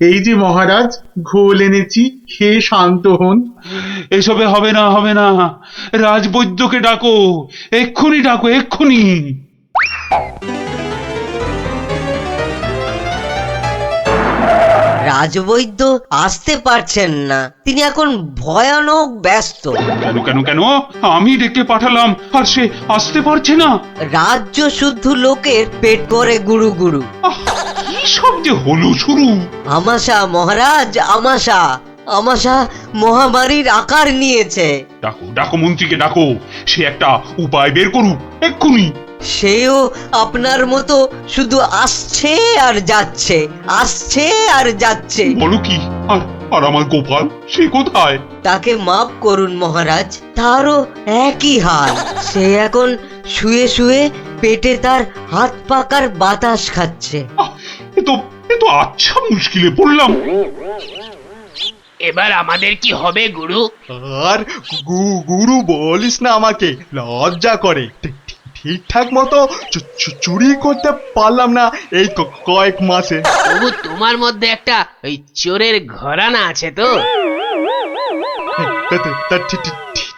এই যে মহারাজ, ঘোল এনেছি, খেয়ে শান্ত হন। এসবে হবে না, হবে না। রাজবৈদ্যকে ডাকো, এক্ষুনি ডাকো, এক্ষুনি। রাজবৈদ্য আসতে পারছেন না, তিনি এখন ভয়ানক ব্যস্ত। কেন কেন কেন? আমি ডেকে পাঠালাম আর সে আসতে পারছে না। রাজ্য শুদ্ধ লোকের পেট করে গুরু গুরু। আহ, কি সব যে হলো শুরু। আমাশা মহারাজ, আমাশা। আমাশা মহামারীর আকার নিয়েছে। ডাকো ডাকো, মন্ত্রীকে ডাকো, সে একটা উপায় বের করুক এক্ষুনি। সেও আপনার মতো শুধু আসছে আর যাচ্ছে, আসছে আর যাচ্ছে। বলো কি? আর আর আমার গোপাল, সে কোথায়? তাকে মাফ করুন মহারাজ, তারও একই হাল। সে এখন শুয়ে শুয়ে পেটে তার হাত পাকার বাতাস খাচ্ছে। আহ, এ তো আচ্ছা মুশকিলে পড়লাম। এবার আমাদের কি হবে গুরু? আর গুরু বলিস না, আমাকে লজ্জা করে। ঠিকঠাক মতো চুরি করতে পারলাম না এই কয়েক মাসে। তবু তোমার মধ্যে একটা ওই চোরের ঘরানা আছে তো?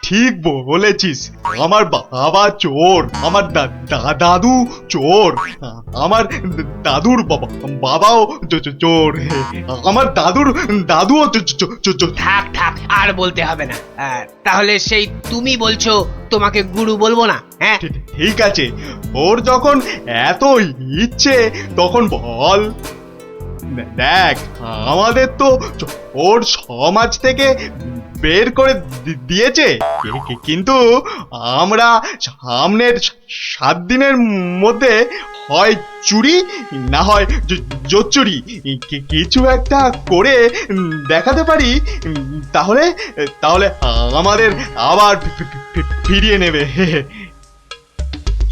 ঠিক বলেছিস। আমার বাবা চোর, আমার দাদু চোর, আমার দাদুর বাবাও চোর, আমার দাদুর দাদুও চোর। থাক থাক, আর বলতে হবে না। তাহলে সেই তুমি বলছো তোমাকে গুরু বলবো না? হ্যাঁ, ঠিক আছে, ওর যখন এত ইচ্ছে তখন বল। দেখ, আমাদের তো ওর সমাজ থেকে বের করে দিয়েছে, কিন্তু আমরা সামনের 7 দিনের মধ্যে হয় চুরি না হয় জোচ্চুরি কিছু একটা করে দেখাতে পারি, তাহলে তাহলে আমাদের আবার ফিরিয়ে নেবে।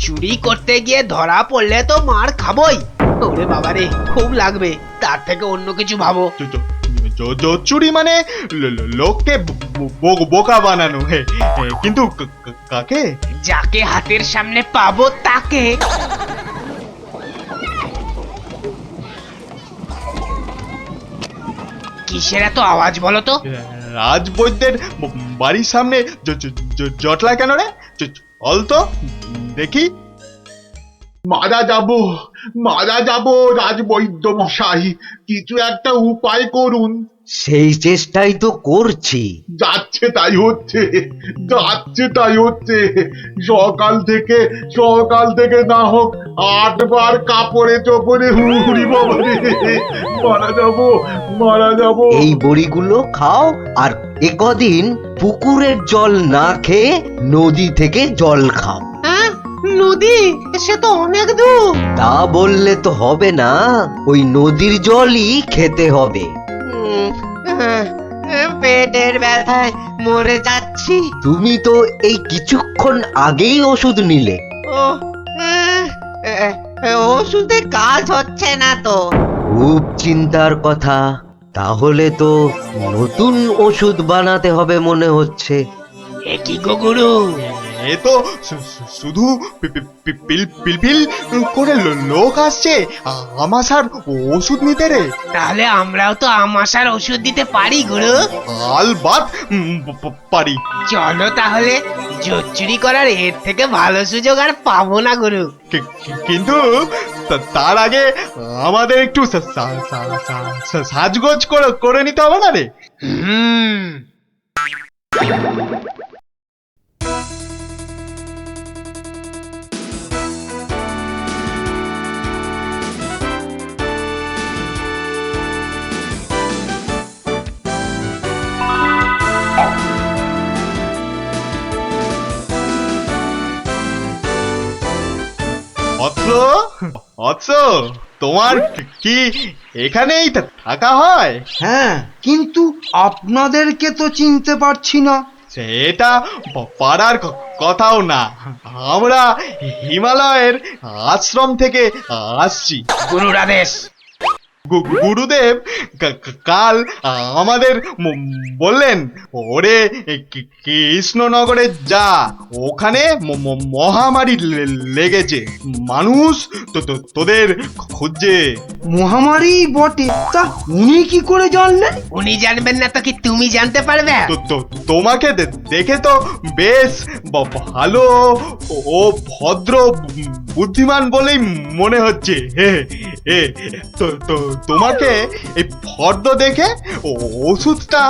চুরি করতে গিয়ে ধরা পড়লে তো মার খাবোই। ওরে বাবারে, খুব লাগবে। তার থেকে অন্য কিছু ভাবো। জোচ্চুরি মানে লোককে বোকা বানানো, কিন্তু কাকে? যাকে হাতের সামনে পাবো তাকে। কিসের এত আওয়াজ বলো তো? রাজবৈদ্যের বাড়ির সামনে জটলা কেন রে? চল তো দেখি। মারা যাব রাজবৈদ্য মশাই, কিছু একটা উপায় করুন। সেই চেষ্টাই তো করছি। যাচ্ছে তাই হচ্ছে, যাচ্ছে তাই হচ্ছে। সকাল থেকে না হোক 8 বার কাপড়ে চোপড়ে হুড়ি বাবা রে, মারা যাব। এই বড়িগুলো খাও, আর একদিন পুকুরের জল না খেয়ে নদী থেকে জল খাও। নদী? সে তো অনেক দূর। তা বললে তো হবে না, ওই নদীর জলই খেতে হবে। পেটের ব্যথায় মরে যাচ্ছি। তুমি তো এই কিছুক্ষণ আগেই ওষুধ নিলে। ওষুধে কাজ হচ্ছে না তো। খুব চিন্তার কথা। তাহলে তো নতুন ওষুধ বানাতে হবে মনে হচ্ছে। এ কি গো গুরু? এ তো শুধু পিলপিল করে লোক আসছে আমাশার ওষুধ নিতে রে। তাহলে আমরাও তো আমাশার ওষুধ দিতে পারি গুরু। আলবাত পারি। চলো তাহলে, জোচ্চুরি করার এর থেকে ভালো সুযোগ আর পাবো না গুরু। কিন্তু তার আগে আমাদের একটু সাজগোজ করে নিতে হবে না রে? হুম। অৎস, তোমার কি এখানেই থাকা হয়? হ্যাঁ, কিন্তু আপনাদেরকে তো চিনতে পারছি না। সেটা পারার কথাও না, আমরা হিমালয়ের আশ্রম থেকে আসছি। গুরুর আদেশ। গুরুদেব কাল আমাদের বললেন, ওরে কৃষ্ণনগরে যা, ওখানে মহামারী লেগেছে, মানুষ তোদের খুঁজছে। মহামারী বটে, তা উনি কি করে জানলেন? উনি জানবেন না তো কি তুমি জানতে পারবে? তোমাকে দেখে তো বেশ ভালো ও ভদ্র বুদ্ধিমান বলেই মনে হচ্ছে। তোমাকে এই ফর্দ দেখে ওষুধটা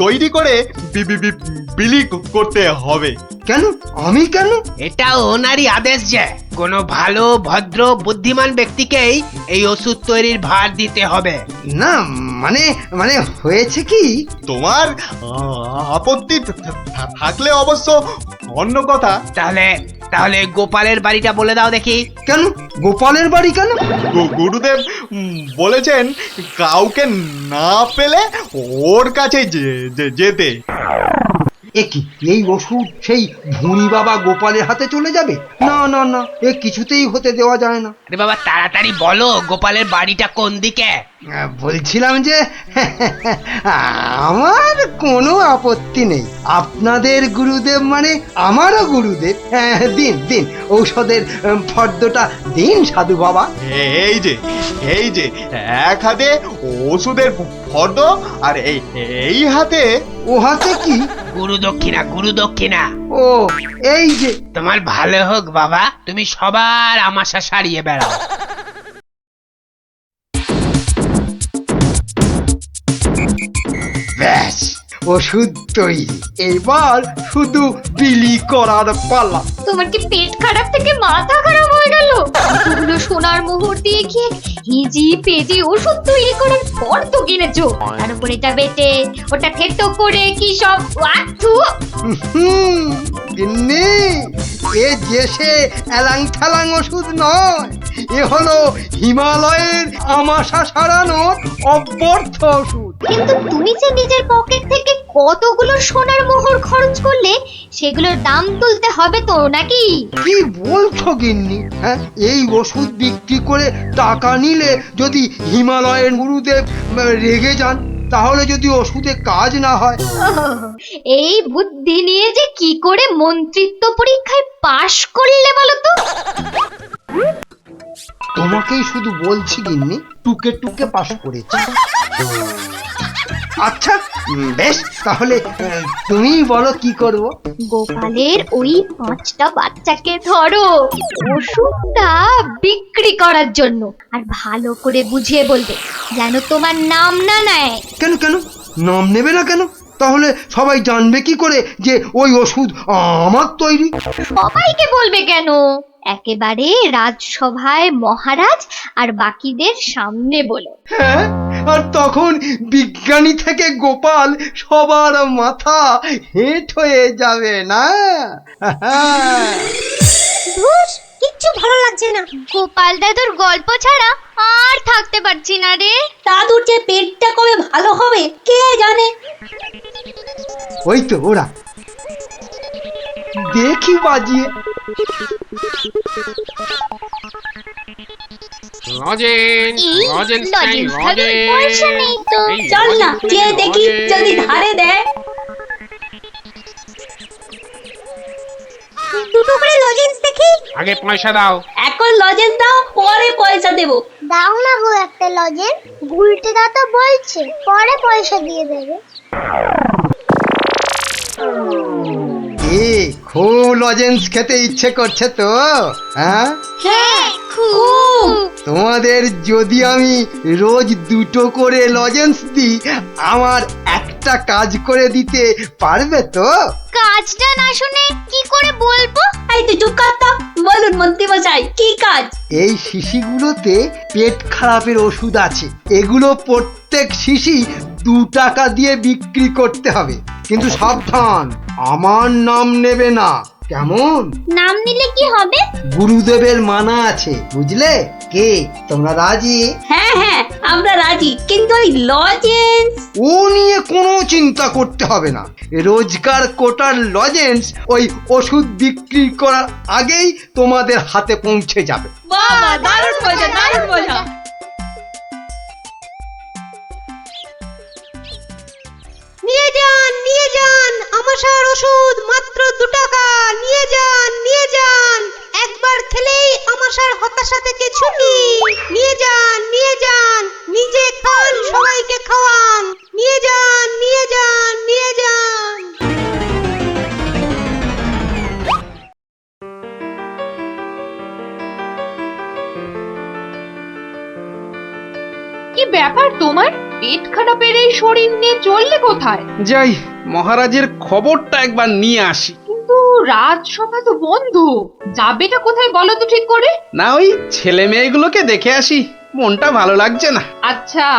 তৈরি করে বিলি করতে হবে। কেন? আমি কেন? এটা ওনারই আদেশ যে কোনো ভালো ভদ্র বুদ্ধিমান ব্যক্তিকেই এই ওষুধ তৈরির ভার দিতে হবে। না মানে মানে হয়েছে কি, তোমার আপত্তি থাকলে অবশ্য অন্য কথা। তাহলে তাহলে গোপালের বাড়িটা বলে দাও দেখি। কেন গোপালের বাড়ি কেন? গুরুদেব বলেছেন কাউকে না পেলে ওর কাছে যেতে। কি এই ওষুধ সেই ভুঁড়ি বাবা গোপালের হাতে চলে যাবে? না না না, এ কিছুতেই হতে দেওয়া যায় না। আরে বাবা তাড়াতাড়ি বলো, গোপালের বাড়িটা কোন দিকে? বলছিলাম যে আমার কোনো আপত্তি নেই, আপনাদের গুরুদেব মানে আমারও গুরুদেব। দিন দিন ঔষধের ফর্দটা দিন সাধু বাবা। এই যে এক হাতে ওষুধের ফর্দ, আর এই হাতে। ও হাতে কি? গুরু দক্ষিণা, গুরু দক্ষিণা। ও এই যে। তোমার ভালো হোক বাবা, তুমি সবার আমাশা সারিয়ে বেড়াও। ব্যাস, ওষুধ তৈরি, এবার শুধু বিলি করার পালা। তোমার কি পেট খারাপ থেকে মাথা খারাপ হয়ে গেল? এতগুলো সোনার মোহর দিয়ে গিয়ে হিজি পেজি ওষুধ তৈরি করার পর তো কিনেছো, তার উপরে এটা বেটে ওটা থেতো করে কি সব ওয়াথু। গিন্নি, এ যে সে এলাং ঠেলাং ওষুধ নয়, এ হলো হিমালয়ের আমাশা সারানোর অব্যর্থ ওষুধ। কিন্তু তুমি যে নিজের পকেট থেকে কতগুলো সোনার মোহর খরচ করলে, সেগুলোর দাম তুলতে হবে তো নাকি? কি বলছো গিন্নি? হ্যাঁ, এই ওষুধ বিক্রি করে টাকা নিলে যদি হিমালয়ের গুরুদেব রেগে যান, তাহলে যদি ওষুধে কাজ না হয়। এই বুদ্ধি নিয়ে যে কি করে মন্ত্রিত্ব পরীক্ষায় পাশ করলে বলো তো? তোমাকেই শুধু বলছি গিন্নি, টুকে টুকে পাশ করেছি। আচ্ছা বেশ, তাহলে তুমিই বলো কি করব। গোপালের ওই 5টা বাচ্চাকে ধরো ওষুধটা বিক্রি করার জন্য, আর ভালো করে বুঝিয়ে বলবে যেন তোমার নাম না নেয়। কেন কেন নাম নেবে না কেন? তাহলে সবাই জানবে কি করে যে ওই ওষুধ আমার তৈরি? সবাইকে বলবে কেন, একেবারে রাজসভায় মহারাজ আর বাকিদের সামনে বলো। হ্যাঁ, আর তখন বিজ্ঞানী থেকে গোপাল সবার মাথা হেঁট হয়ে যাবে না? কিচ্ছু ভালো লাগছে না, গোপাল দাদুর গল্প ছাড়া আর থাকতে পারছি না রে। দাদুর যে পেটটা কবে ভালো হবে কে জানে। ওই তো ওরা, দেখি বাজিয়ে। চল না যে দেখি যদি ধারে দেয়। দুটো করে লজেন্স দেখি। আগে পয়সা দাও। এখন লজেন্স দাও, পরে পয়সা দেব। দাও না গো একটা লজেন্স, গুলটে দাদা বলছে পরে পয়সা দিয়ে দেবে। খুব লজেন্স খেতে ইচ্ছে করছে তো? হ্যাঁ হ্যাঁ খুব। তোমাদের যদি আমি রোজ 2টো করে লজেন্স দিই, আমার একটা কাজ করে দিতে পারবে তো? কাজটা না শুনে কি করে বলবো? এই তো চুপ কর তো, বলুন মন্ত্রী মশাই কি কাজ? এই শিশিগুলোতে পেট খারাপের ওষুধ আছে, এগুলো প্রত্যেক শিশি 2 টাকা দিয়ে বিক্রি করতে হবে, কিন্তু সাবধান, আমার নাম নেবে না, কেমন? নাম নিলে কি হবে? গুরুদেবের মানা আছে, বুঝলে? কে তোমরা রাজি? হ্যাঁ হ্যাঁ আমরা রাজি, কিন্তু ওই লজেন্স ও নিয়ে কোনো চিন্তা করতে হবে না, রোজগার কোটার লজেন্স ওই ওষুধ বিক্রি করার আগেই তোমাদের হাতে পৌঁছে যাবে। বাহ দারুণ মজা, দারুণ মজা। ওষুধ মাত্র 2 টাকা, নিয়ে যান নিয়ে যান, একবার খেলেই আমাশার হতাশা থেকে ছুটি। নিয়ে যান নিয়ে যান, নিজে খান সবাইকে খাওয়ান, নিয়ে যান নিয়ে যান নিয়ে যান। কি ব্যাপার তোমার? পেট খারাপের এই শরীর নিয়ে চললে কোথায়? যাই মহারাজের খবরটা একবার নিয়ে আসি। কিন্তু রাজসভা তো বন্ধ, যাবেটা কোথায় বলো তো ঠিক করে? না ওই ছেলে মেয়েগুলোকে দেখে আসি, মনটা ভালো লাগছে না। আচ্ছা,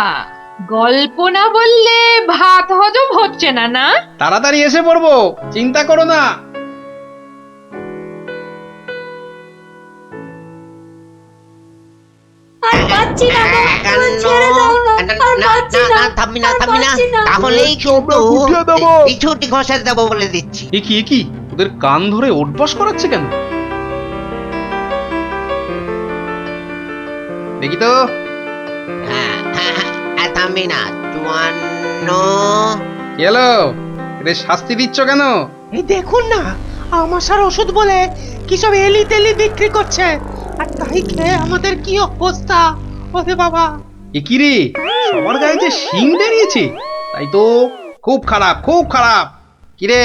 গল্প না বললে ভাত হজম হচ্ছে না না? তাড়াতাড়ি এসে পড়বো, চিন্তা করো না। আর পাচ্ছি না গো, আমার ছেড়ে দাও না, আর পাচ্ছি না, থামবি না আর থামবি না, পাচ্ছি না। তাহলেই কিন্তু উঠিয়ে দেবো। এই ছুটি ঘষে দেবো বলে দিচ্ছি। এ কি ওদের কান ধরে ওঠবস করাচ্ছে কেন? দেখি তো। থামবি না, 54। কি হলো? এদের শাস্তি দিচ্ছ কেন? এই দেখুন না, আমাশার ওষুধ বলে কি সব এলি তেলি বিক্রি করছে, আর তাই খেয়ে আমাদের কি অবস্থা। ওরে বাবা! এ কি রে, সবার গায়ে যে শিং বেরিয়েছে, তাই তো খুব খারাপ খুব খারাপ। কিরে,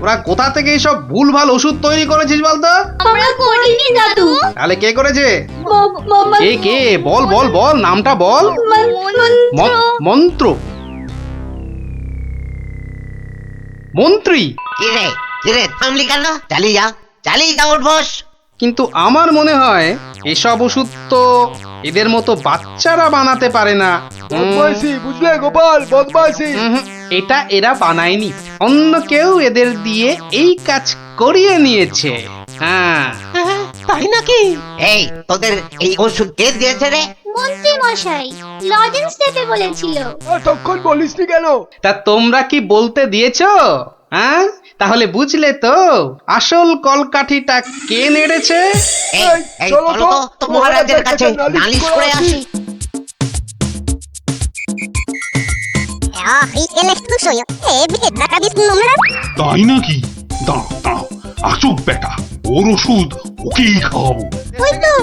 ওরা কোথা থেকে এইসব ভুলভাল ওষুধ তৈরি করেছিস বলতো? আমরা করিনি দাদু। তাহলে কে করেছে? ম- কে কে বল বল বল, নামটা বল। মন্ত্র মন্ত্রী? কিরে থামলি কেন? চালিয়ে যা ওর বস। কিন্তু আমার মনে হয় এসব ওষুধ তো এদের মতো বাচ্চারা বানাতে পারে না। বুঝলে গোপাল, বদমাইশি। এটা এরা বানায়নি, অন্য কেউ এদের দিয়ে এই কাজ করিয়ে নিয়েছে। হ্যাঁ, তাই নাকি? এই তোদের এই ওষুধ কে দিয়েছে রে? মন্ত্রী মশাই লজেন্স দিতে বলেছিল। তখন বলিসনি কেন? তা তোমরা কি বলতে দিয়েছো? হ্যাঁ, তাহলে বুঝলে তো আসল কলকাঠিটা কে নেড়েছে। এই চলো তো মহারাজের কাছে নালিশ করে আসি। তাই নাকি? দাঁড়াও, আসুক বেটা, ওর ওষুধ ওকেই খাওয়াবো।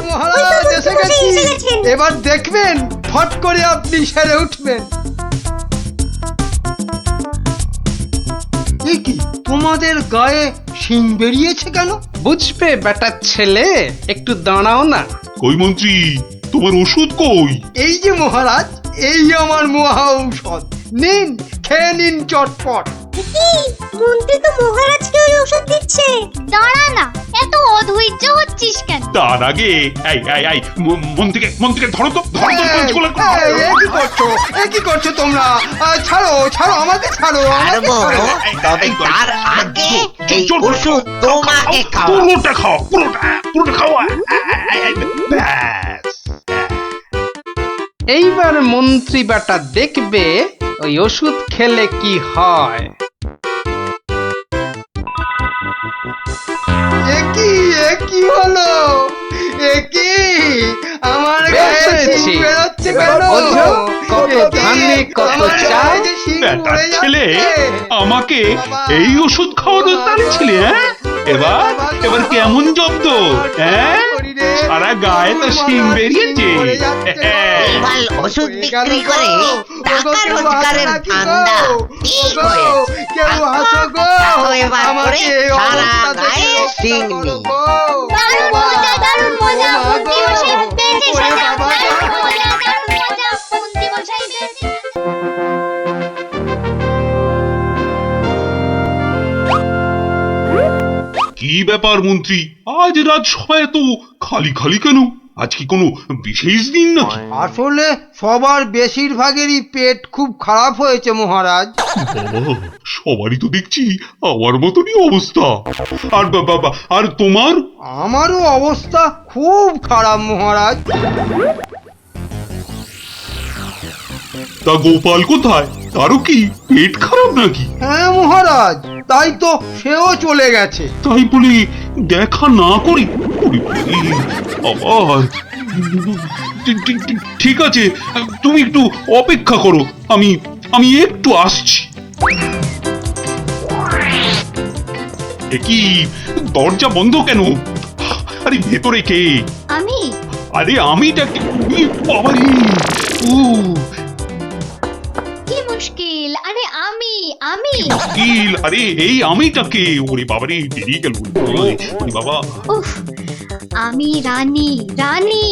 মহারাজ এসে গেছি, এবার দেখবেন ফট করে আপনি সেরে উঠবেন। এ কি, তোমাদের গায়ে শিং বেরিয়েছে কেন? বুঝবে বেটা ছেলে, একটু দাঁড়াও না। কই মন্ত্রী, তোমার ওষুধ কই? এই যে মহারাজ, এই আমার মহা ঔষধ, নিন খেয়ে নিন চটপট। মন্ত্রী তো মহারাজকে ওই ওষুধ দিচ্ছে। দাঁড়া না, এত অধৈর্য হচ্ছিস কেন? তার আগে এই মন্ত্রীকে ধরো তো, পাঁচগুলো এ কি করছো তোমরা? ছাড়ো ছাড়ো, আমাকে ছাড়ো, আমাকে ছাড়ো। তবে তার আগে এই ওষুধ তোমাকে খাও। পুরোটা খাও, পুরোটা খাওয়া। ব্যাস। এইবার মন্ত্রী বেটা দেখবে ওই ওষুধ খেলে কি হয়। এ কি হলো? এ কি, আমার গায়ে বেশ শিং হয়েছে। বেরোচ্ছে এবার কেন? বোঝো কত এ কি, ধানে কত আমার চাল। গায়ে যে শিং বেটার উড়ে ছেলে যাচ্ছে। আমাকে বাবা, এই ওষুধ খাওয়ানোর টানছিলে, হ্যাঁ? এবার কেমন জব্দ, হ্যাঁ? সারা গায়ে তো শিং বেরিয়েছে। এবার ওষুধ বিক্রি করে টাকা রোজগারের ধান্দা ঠিক হয়েছে। কেউ হাসো গো, তাও এবার করে আমাকে এই সারা অবস্থা থেকে গায়ে রক্ষা শিং করো নেই। গো। দারুণ মজা, দারুণ মজা, মন্ত্রী মশাই পেয়েছে সাজা। দারুণ মজা, মন্ত্রী মশাই পেয়েছে। কি ব্যাপার মন্ত্রী, আজ রাজসভায় তো খালি খালি কেন? আজ কি কোনো বিশেষ দিন নাকি? আসলে সবার বেশিরভাগেরই পেট খুব খারাপ হয়েছে মহারাজ। বাবা, সবারই তো দেখছি আমার মতনই অবস্থা। আর বাবা, আর তোমার? আমারও অবস্থা খুব খারাপ মহারাজ। তা গোপাল কোথায়? তারও কি পেট খারাপ নাকি? হ্যাঁ মহারাজ, তাই তো সেও চলে গেছে। তাই বলে দেখা না করি? ওরে বাবারে, আবার ঠিক আছে, তুমি একটু অপেক্ষা করো, আমি একটু আসছি। এ কি দরজা বন্ধ কেন? আরে ভেতরে কে? আমি আরে আমিটা কে? ই বাবারে! ও কি মুশকিল? আরে আমি মুশকিল! আরে এই আমিটা কে? ওরে বাবারে, বেরিয়ে গেল। ওরে বাবা! উফ, আমি রানী। রানী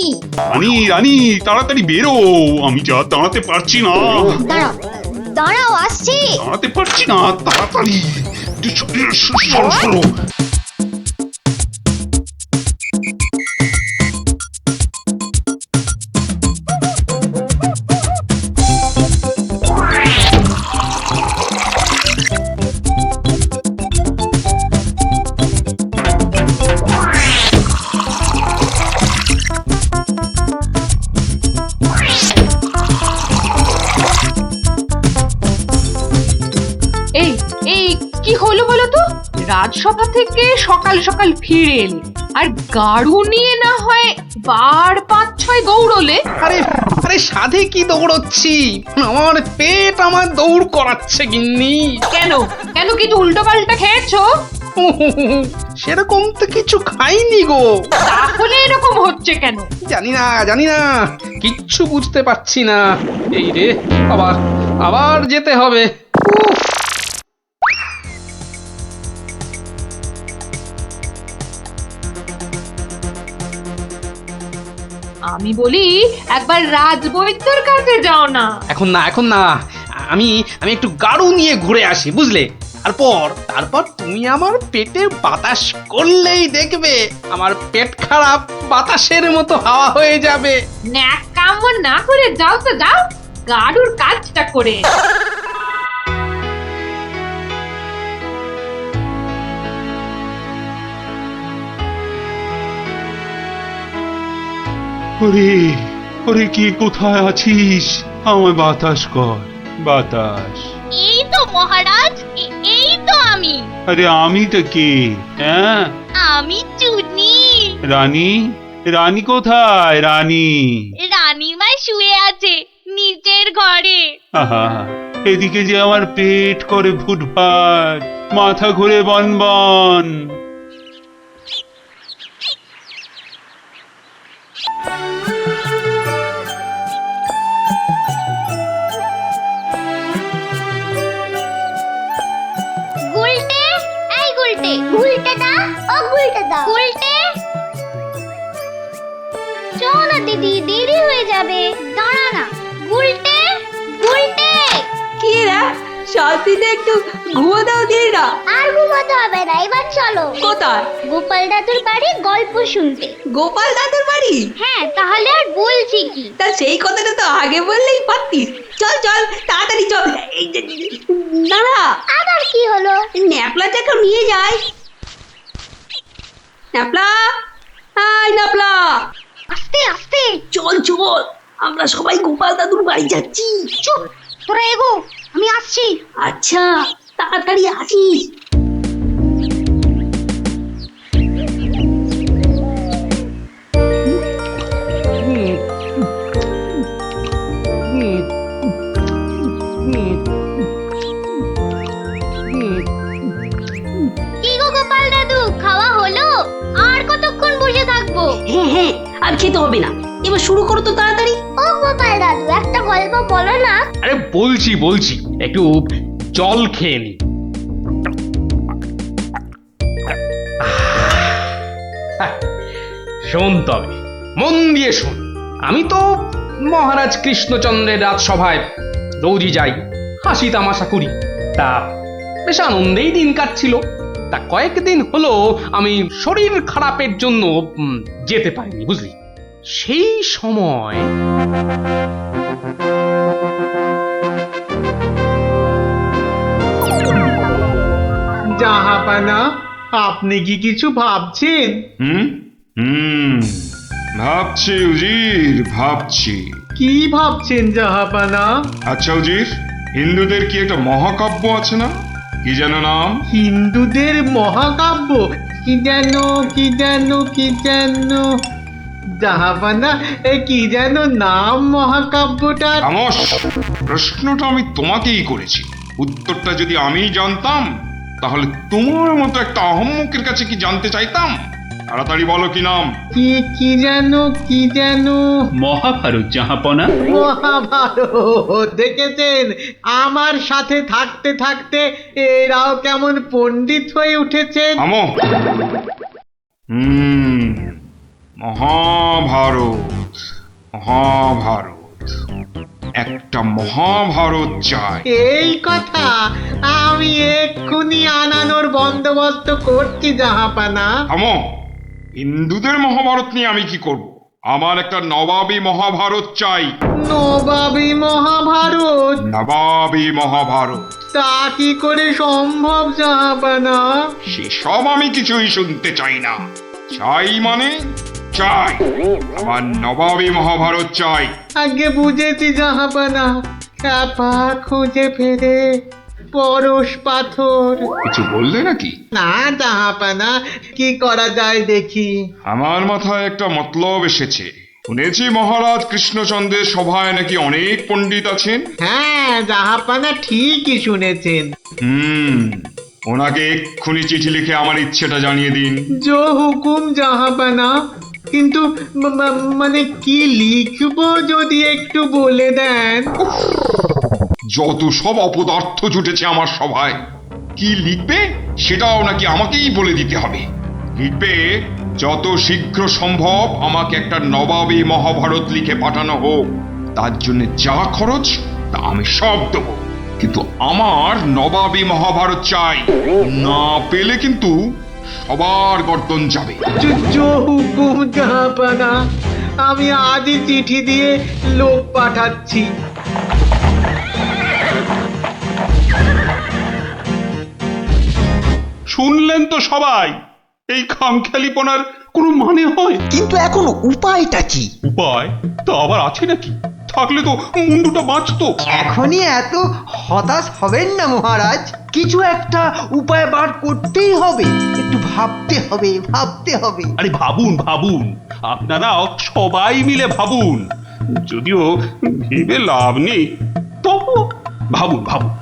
রানী, তাড়াতাড়ি বেরো, আমি যা দাঁড়াতে পারছি না। দাঁড়াও আসছি। দাঁড়াতে পারছি না, তাড়াতাড়ি সরো সরো। এই এই কি হলো বলো তো? রাজসভা থেকে সকাল সকাল ফিরে এলে আর গাড়ু নিয়ে না হয় বার 5-6 দৌড়লে। আরে আরে সাধে কি দৌড়চ্ছি, আমার পেট আমার দৌড় করাচ্ছে গিন্নি। কেন কেন কিছু উল্টো পাল্টা খেয়েছো? সেরকম তো কিছু খাইনি গো। তাহলে এরকম হচ্ছে কেন? জানি না কিচ্ছু বুঝতে পারছি না। এই রে, আবার যেতে হবে। উফ, আমি বলি একবার রাজবৈদ্যর কাছে যাও না। এখন না আমি একটু গাড়ু নিয়ে ঘুরে আসি, বুঝলে? তারপর তুমি আমার পেটে বাতাস করলেই দেখবে আমার পেট খারাপ বাতাসের মতো হাওয়া হয়ে যাবে। ন্যাক কাম না করে যাও তো যাও, গাড়ুর কাজটা করে। ওরে ওরে, কে কোথায় আছিস? আমায় বাতাস কর, বাতাস। এই তো মহারাজ, এই তো আমি। আরে আমিটা কে? হ্যাঁ, আমি চুনি। রানী? রানী কোথায়? রানী রানীমা শুয়ে আছে নিচের ঘরে। আহা, এদিকে যে আমার পেট করে ফুটফাট, মাথা ঘুরে বনবন। গুলটে, এই গুলটে, গুলটে দা, ও গুলটে দা, গুলটে। চল না দিদি, দেরি হয়ে যাবে, দাঁড়া না। গুলটে, গুলটে। কি রে শান্তিতে একটু ঘুমো দাও দিদিরা। আর ঘুমাতে হবে না, এবার চলো। কোথায়? গোপাল দাদুর বাড়ি গল্প শুনতে। গোপাল দাদুর বাড়ি? হ্যাঁ, তাহলে আর বলছি কি? তা সেই কথাটা তো আগে বললেই পারতিস। চল চল তাড়াতাড়ি চল। এই যে, দাঁড়া, আবার কি হলো? ন্যাপলাটাকে নিয়ে যাই। ন্যাপলা, হাই ন্যাপলা, আস্তে আস্তে চল চল, আমরা সবাই গোপাল দাদুর বাড়ি যাচ্ছি। চুপ, তোরা এগো, আমি আসছি। আচ্ছা, তাড়াতাড়ি আসিস। কি গো গোপাল দাদু, খাওয়া হলো? আর কতক্ষণ বসে থাকবো? হ্যাঁ, আর খেতে হবে না, এবার শুরু করো তো তাড়াতাড়ি। ও গোপাল দাদু, একটা গল্প বলো না। আরে বলছি একটু জল খেয়ে নি। শোন তবে, মন দিয়ে শোন। আমি তো মহারাজ কৃষ্ণচন্দ্রের রাজসভায় রোজই যাই, হাসি তামাশা করি, তা বেশ আনন্দেই দিন কাটছিল। তা কয়েকদিন হলো আমি শরীর খারাপের জন্য যেতে পারিনি, বুঝলি? সেই সময় জাহাপানা, আপনি কি কিছু ভাবছেন? ভাবছি উজির, ভাবছি। কি ভাবছেন জাহাপানা? আচ্ছা উজির, হিন্দুদের কি একটা মহাকাব্য আছে না? কি যেন নাম? হিন্দুদের মহাকাব্য? কি যেন জাহাপানা, কি যেন নাম মহাকাব্যটার? খামোশ! প্রশ্নটা আমি তোমাকেই করেছি, উত্তরটা যদি আমি জানতাম তাহলে তোমার মতো একটা আহম্মকের কাছে কি জানতে চাইতাম? তাড়াতাড়ি বলো কি নাম? কি যেন মহাভারত জাহাপনা। মহাভারত দেখেছেন, আমার সাথে থাকতে থাকতে এরাও কেমন পণ্ডিত হয়ে উঠেছেন। থামো। মহাভারত, মহাভারত, একটা মহাভারত চাই। এই কথা আমি এক্ষুনি আনানোর বন্দোবস্ত করছি জাহাপানা। থামো। হিন্দুদের মহাভারত নিয়ে আমি কি করব? আমার একটা নবাবী মহাভারত চাই। নবাবী মহাভারত? নবাবী মহাভারত। তা কি করে সম্ভব জাহাপানা? সেসব আমি কিছুই শুনতে চাই না। চাই মানে চাই, আমার নবাবী মহাভারত চাই। আগে বুঝেছি জাহাপানা, চাপা খুঁজে ফেরে পরশ পাথর। কিছু বললে নাকি? না জাহাপানা, কি করা যায় দেখি। আমার মাথায় একটা মতলব এসেছে। শুনেছি মহারাজ কৃষ্ণচন্দ্রের সভায় নাকি অনেক পণ্ডিত আছেন। হ্যাঁ জাহাপানা, ঠিকই শুনেছেন। ওনাকে এক্ষুনি চিঠি লিখে আমার ইচ্ছেটা জানিয়ে দিন। জো হুকুম জাহাপানা, কিন্তু মানে কি লিখবো যদি একটু বলে দেন। যত সব অপদার্থ জুটেছে আমার সভায়, কি লিখবে সেটাও নাকি আমাকেই বলে দিতে হবে। লিখবে, যত শীঘ্র সম্ভব আমাকে একটা নবাবী মহাভারত লিখে পাঠানো হোক। তার জন্য যা খরচ তা আমি সব দেবো, কিন্তু আমার নবাবী মহাভারত চাই। না পেলে কিন্তু সবার গর্দন যাবে। জো হুকুম জাহাপানা, আমি আজই চিঠি দিয়ে লোক পাঠাচ্ছি। শুনলেন তো সবাই, এই খামখেয়ালিপনার কোনো মানে হয়? কিন্তু এখন উপায়টা কি? উপায় তো আবার আছে নাকি? থাকলে তো মুন্ডুটা বাঁচতো। এখনই এত হতাশ হবেন না মহারাজ, কিছু একটা উপায় বার করতেই হবে। একটু ভাবতে হবে। আরে ভাবুন ভাবুন, আপনারাও সবাই মিলে ভাবুন। যদিও ভেবে লাভ নেই, তবু ভাবুন ভাবুন।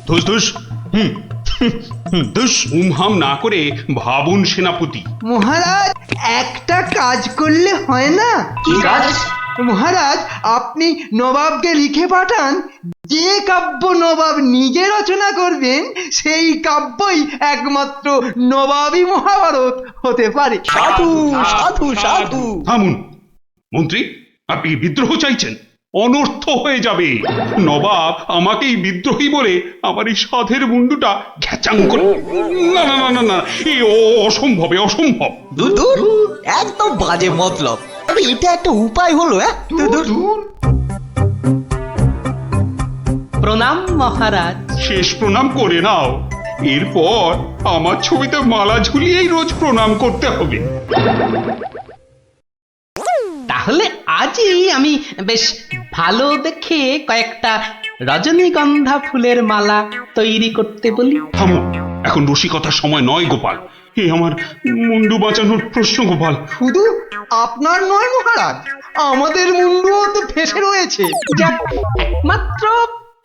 ধুস ধুস, ধুস, উমহাম না করে ভাবুন সেনাপতি। মহারাজ, একটা কাজ করলে হয় না? কি কাজ? মহারাজ, আপনি নবাবকে লিখে পাঠান, যে কাব্য নবাব নিজে রচনা করবেন সেই কাব্যই একমাত্র নবাবী মহাভারত হতে পারে। সাধু সাধু সাধু। থামুন মন্ত্রী, আপনি বিদ্রোহ চাইছেন? অনর্থ হয়ে যাবে। নবাব আমাকেই বিদ্রোহী বলে আমার এই সাধের মুন্ডুটা ঘ্যাচাং করে। না না না না না, এ অসম্ভব, অসম্ভব। দূর, একদম বাজে মতলব। আরে এটা একটা উপায় হলো। দূর। প্রণাম মহারাজ। শেষ প্রণাম করে নাও, এরপর আমার ছবিতে মালা ঝুলিয়েই রোজ প্রণাম করতে হবে। তাহলে আজই আমি বেশ ভালো দেখে কয়েকটা রজনীগন্ধা ফুলের মালা তৈরি করতে বলি। থামো, এখন রসিকতার সময় নয় গোপাল। এ আমার মুন্ডু বাঁচানোর প্রশ্ন গোপাল। শুধু আপনার নয় মহারাজ, আমাদের মুন্ডুও তো ফেসে রয়েছে। যাক, একমাত্র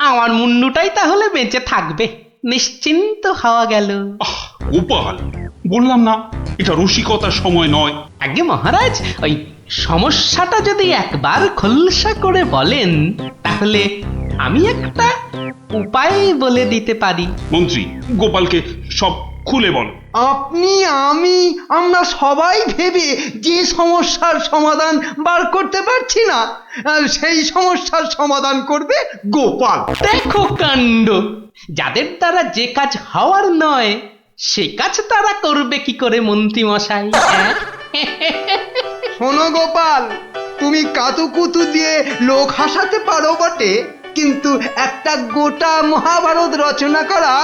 আমার মুন্ডুটাই তাহলে বেঁচে থাকবে, নিশ্চিন্ত হওয়া গেল। গোপাল, বললাম না এটা রসিকতার সময় নয়। আগে মহারাজ, ওই সমস্যাটা যদি একবার খোলসা করে বলেন তাহলে আমি একটা উপায় বলে দিতে পারি। মন্ত্রী, গোপালকে সব খুলে বল। আপনি, আমরা সবাই ভেবে যে সমস্যার সমাধান বার করতে পারছি না, সেই সমস্যার সমাধান করবে গোপাল। দেখো কাণ্ড, যাদের দ্বারা যে কাজ হওয়ার নয় সে কাজ তারা করবে কি করে মন্ত্রী মশাই? শোনো গোপাল, তুমি কাতুকুতু দিয়ে লোক হাসাতে পারো বটে, কিন্তু একটা গোটা মহাভারত রচনা করা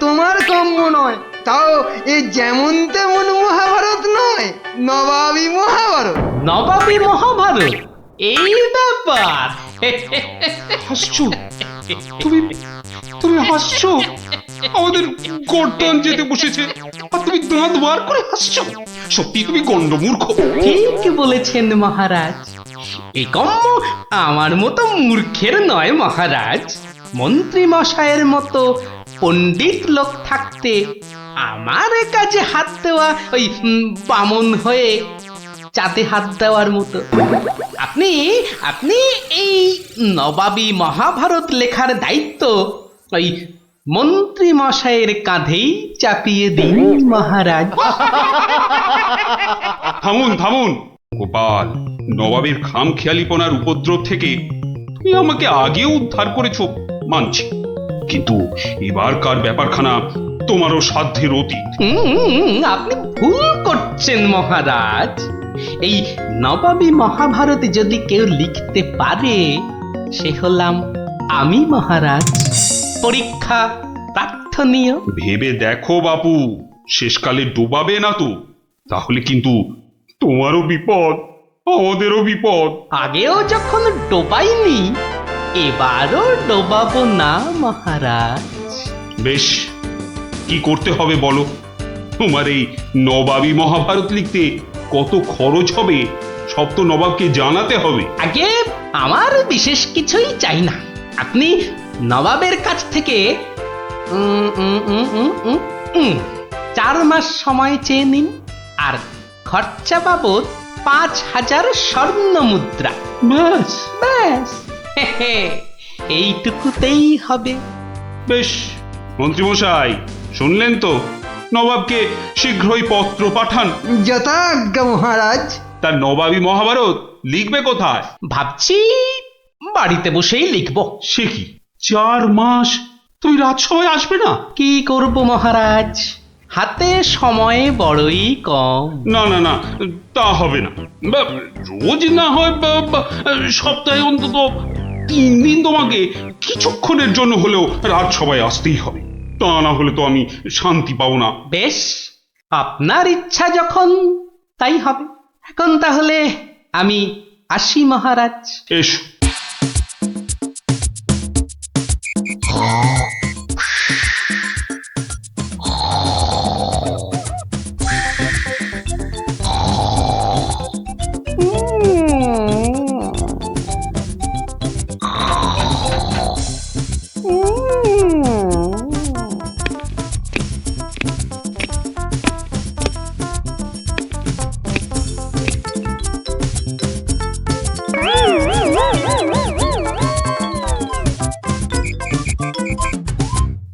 তোমার কাম্য নয়। তাও এ যেমন তেমন মহাভারত নয়, নবাবী মহাভারত। নবাবী মহাভারত? এই ব্যাপার? হাসছো তুমি হাসছো? আমাদের গর্দন যেতে বসেছে আর তুমি দাঁত বার করে হাসছো? সত্যি তুমি গন্ডমূর্খ। ঠিক বলেছেন মহারাজ, এ কম্ম আমার মতো মূর্খের নয় মহারাজ। মন্ত্রী মশাইয়ের মতো পণ্ডিত লোক থাকতে আমার কাজে হাত দেওয়া ওই বামন হয়ে চাঁদে হাত দেওয়ার মতো। আপনি আপনি এই নবাবী মহাভারত লেখার দায়িত্ব ওই মন্ত্রী মশাইয়ের কাঁধেই চাপিয়ে দিন মহারাজ। থামুন থামুন গোপাল, নবাবের খামখেয়ালিপনার উপদ্রব থেকে তুমি আমাকে আগেও উদ্ধার করেছো মানছি, কিন্তু এবারকার ব্যাপারখানা তোমারও সাধ্যের অতীত। আপনি ভুল করছেন মহারাজ। এই নবাবী মহাভারত যদি কেউ লিখতে পারে সে হলাম আমি মহারাজ। পরীক্ষা প্রার্থনীয়। ভেবে দেখো বাপু, শেষকালে ডোবাবে না তো, তাহলে কিন্তু তোমারও বিপদ আমাদেরও বিপদ। আগেও যখন ডোবাইনি এবারও ডোবাবো না মহারাজ। বেশ, কি করতে হবে বলো? তোমার এই নবাবী মহাভারত লিখতে কত খরচ হবে সব তো নবাবকে জানাতে হবে। আগে আমার বিশেষ কিছুই চাই না। আপনি নবাবের কাছ থেকে 4 মাস সময় চেয়ে নিন, আর খরচা বাবদ 5000 স্বর্ণ মুদ্রা। ব্যাস ব্যাস, এইটুকুতেই হবে। বেশ, মন্ত্রীমশাই শুনলেন তো, নবাবকে শীঘ্রই পত্র পাঠান। যথাজ্ঞা মহারাজ। তার নবাবী মহাভারত লিখবে কোথায়? ভাবছি বাড়িতে বসেই লিখব। সে কি, 4 মাস তুমি রাজসভায় আসবে না? কি করব মহারাজ, হাতে সময় বড়ই কম। না না না, তা হবে না। রোজ না হয় সপ্তাহে অন্তত 3 দিন তোমাকে কিছুক্ষণের জন্য হলেও রাজসভায় আসতেই হবে, তা না হলে তো আমি শান্তি পাবো না। বেশ, আপনার ইচ্ছা যখন তাই হবে। এখন তাহলে আমি আসি মহারাজ। এসো।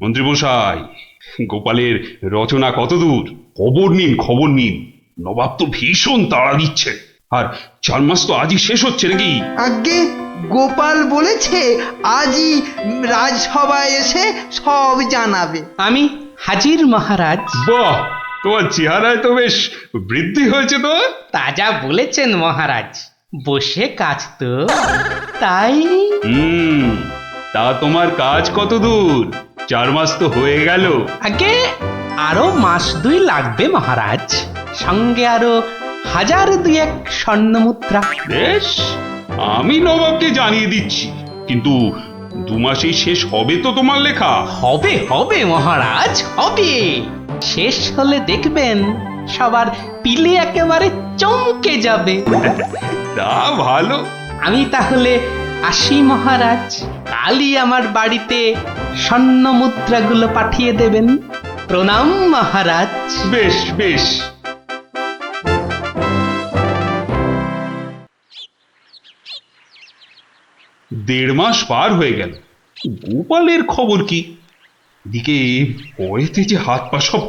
মন্ত্রীমশাই, গোপালের রচনা কতদূর? খবর নিন, খবর নিন। নবাব তো ভীষণ তাড়া দিচ্ছে, আর 4 মাস তো আজই শেষ হচ্ছে নাকি? আগে গোপাল বলেছে আজই রাজসভায় এসে সব জানাবে। আমি হাজির মহারাজ। বাহ, তোমার চেহারায় তো বেশ বৃদ্ধি হয়েছে তো। তাজা বলেছেন মহারাজ, বসে কাজ তো তাই। তা তোমার কাজ কত দূর? 4 মাস তো হয়ে গেল। আগে আরো 1-2 মাস লাগবে মহারাজ, সঙ্গে আরো 1000-2 স্বর্ণ মুদ্রা। বেশ, আমি নবাবকে জানিয়ে দিচ্ছি, কিন্তু 2 মাসেই শেষ হবে তো তোমার লেখা? হবে হবে মহারাজ, হবে। শেষ হলে দেখবেন সবার পিলে একেবারে চমকে যাবে। তা ভালো। আমি তাহলে আসি মহারাজ। কালই আমার বাড়িতে স্বর্ণ মুদ্রাগুলো পাঠিয়ে দেবেন। প্রণাম মহারাজ। বেশ বেশ। দেড় মাস পার হয়ে গেল, গোপালের খবর কি? এদিকে ভয়েতে যে হাত পা সব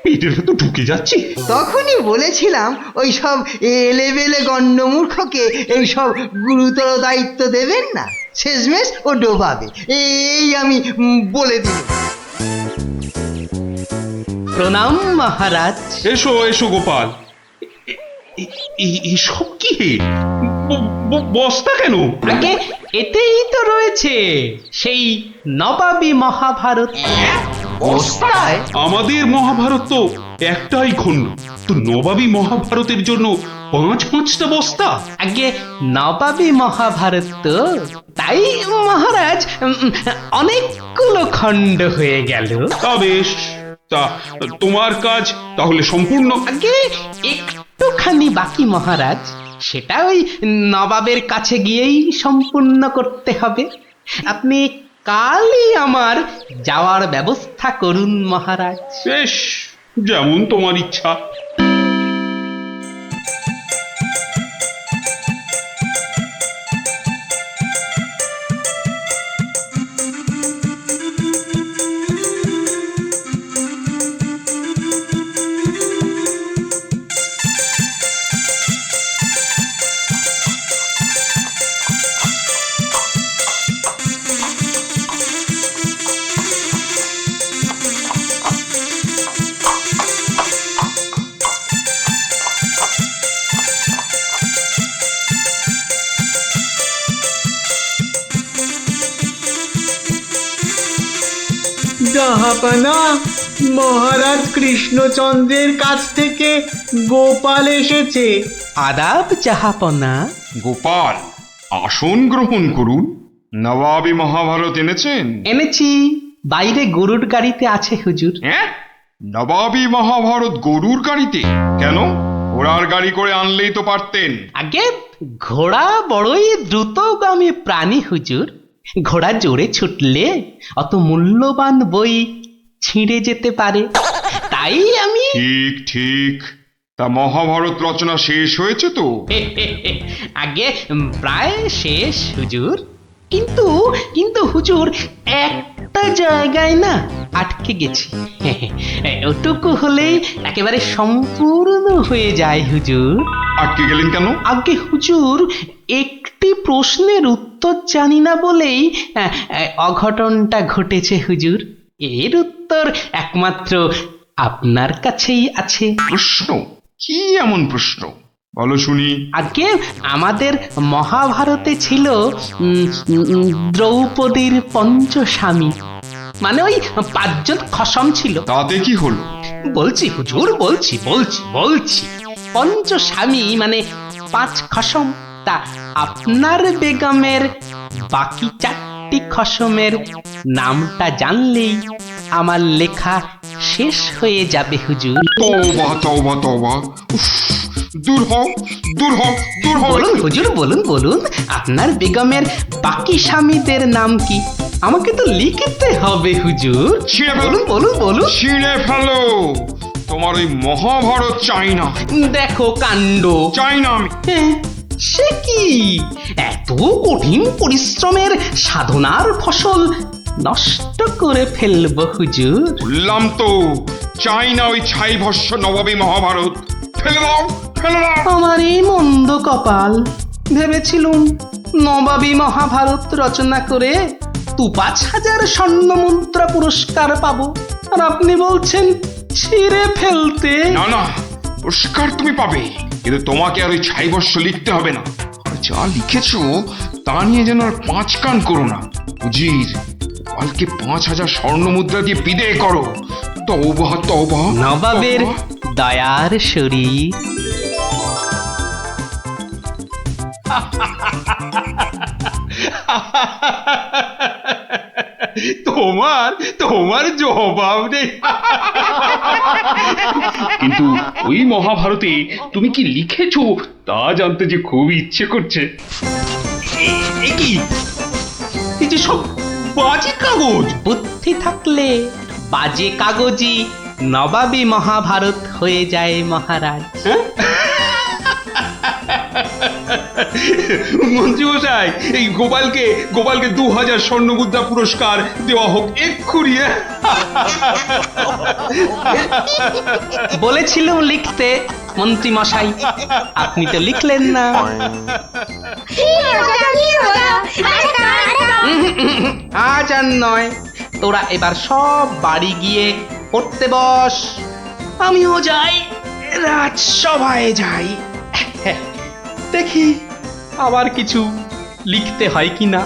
পেটের ভেতর ঢুকে যাচ্ছে। তখনই বলেছিলাম ওই সব এলেবেলে গণ্যমূর্খকে এই সব গুরুতর দায়িত্ব দেবেন না, শেষমেশ ও ডোবাবে, এই আমি বলে দিল। প্রণাম মহারাজ। এসো এসো গোপাল। এসব কি? বস্তা কেন? আগে এতেই তো রয়েছে সেই নবাবী মহাভারত। বস্তায়? আমাদের মহাভারত তো একটাই খণ্ড, তো নবাবী মহাভারতের জন্য 5-5টা বস্তা? আগে নবাবী মহাভারত তো, তাই মহারাজ অনেকগুলো খণ্ড হয়ে গেল। তা বেশ, তা তোমার কাজ তাহলে সম্পূর্ণ। আগে একটুখানি বাকি মহারাজ। সেটা ওই নবাবের কাছে গিয়েই সম্পূর্ণ করতে হবে। আপনি কালই আমার যাওয়ার ব্যবস্থা করুন মহারাজ। বেশ, যেমন তোমার ইচ্ছা। জাহাপানা, মহারাজ কৃষ্ণচন্দ্রের কাছ থেকে গোপাল এসেছে। আদাব জাহাপনা। গোপাল, আসন গ্রহণ করুন। নবাবী মহাভারত এনেছেন? এনেছি, বাইরে গরুর গাড়িতে আছে হুজুর। হ্যাঁ, নবাবী মহাভারত গরুর গাড়িতে? কেন, ঘোড়ার গাড়ি করে আনলেই তো পারতেন। আগে ঘোড়া বড়ই দ্রুতগামী প্রাণী হুজুর। ঘোড়া জোরে ছুটলে অত মূল্যবান বই ছিঁড়ে যেতে পারে, তাই আমি ঠিক ঠিক। তা মহাভারত রচনা শেষ হয়েছে তো? আগে প্রায় শেষ হুজুর, কিন্তু কিন্তু হুজুর একটা জায়গায় না আটকে গেছি। ওটুকু হলেই একেবারে সম্পূর্ণ হয়ে যায় হুজুর। আটকে গেলেন কেন? আগে হুজুর, একটি প্রশ্নের উত্তর জানি না বলেই অঘটনটা ঘটেছে হুজুর। এর উত্তর একমাত্র আপনার কাছেই আছে। প্রশ্ন? কি এমন প্রশ্ন, বলো শুনি। আগে আমাদের মহাভারতে ছিল দ্রৌপদীর পঞ্চস্বামী, মানে ওই 5 জন খসম ছিল। তাতে কি হলো? বলছি হুজুর, বলছি বলছি বলছি পঞ্চস্বামী মানে 5 খসম। তা আপনার বেগমের বাকি 4টি খসমের নামটা জানলেই আমার লেখা শেষ হয়ে যাবে হুজুর। তওবা তওবা তওবা, উফ, দূর হও দূর হও দূর হও। বলুন হুজুর, বলুন বলুন, আপনার বেগমের বাকি স্বামীদের নাম কি? আমাকে তো লিখতে হবে হুজুর। ছিঁড়ে ফেলো, বলুন বলুন বলুন। ছিঁড়ে ফেলো। তোমার ওই মহাভারত চাই না। দেখো কাণ্ড। চাই না আমি। সে কি, এত কঠিন পরিশ্রমের সাধনার ফসল নষ্ট করে ফেলবো হুজুর? বললাম তো, চাই না ওই ছাই ভস্য নবাবী মহাভারত। ফেলে দাও, ফেলে দাও। আমার এই মন্দ কপাল, ভেবেছিলুম নবাবী মহাভারত রচনা করে 2-5 হাজার স্বর্ণ মুদ্রা পুরস্কার পাবো, আর আপনি বলছেন ছিঁড়ে ফেলতে। না না, পুরস্কার তুমি পাবে, কিন্তু তোমাকে আর ওই ছাই ভস্য লিখতে হবে না। আর যা লিখেছো তা নিয়ে যেন আর 5 কান করো না। উজির, কালকে 5,000 স্বর্ণ মুদ্রা দিয়ে বিদেয় করো। তওবা তওবা। নবাবের দয়ার শরীর। তোমার তোমার জবাব নেই। কিন্তু ওই মহাভারতে তুমি কি লিখেছো তা জানতে যে খুব ইচ্ছে করছে। এ কি, এই যে সব বাজে কাগজ। বুদ্ধি থাকলে বাজে কাগজই নবাবী মহাভারত হয়ে যায় মহারাজ। মন্ত্রী মশাই, এই গোপালকে 2000 স্বর্ণ মুদ্রা পুরস্কার দেওয়া হোক এক্ষুনি। বলেছিলাম লিখতে মন্ত্রী মশাই, আপনি তো লিখলেন না। আজ আর নয়, তোরা এবার সব বাড়ি গিয়ে পড়তে বস। আমিও যাই, রাজসভায় যাই, দেখি আবার কিছু লিখতে হয় কিনা।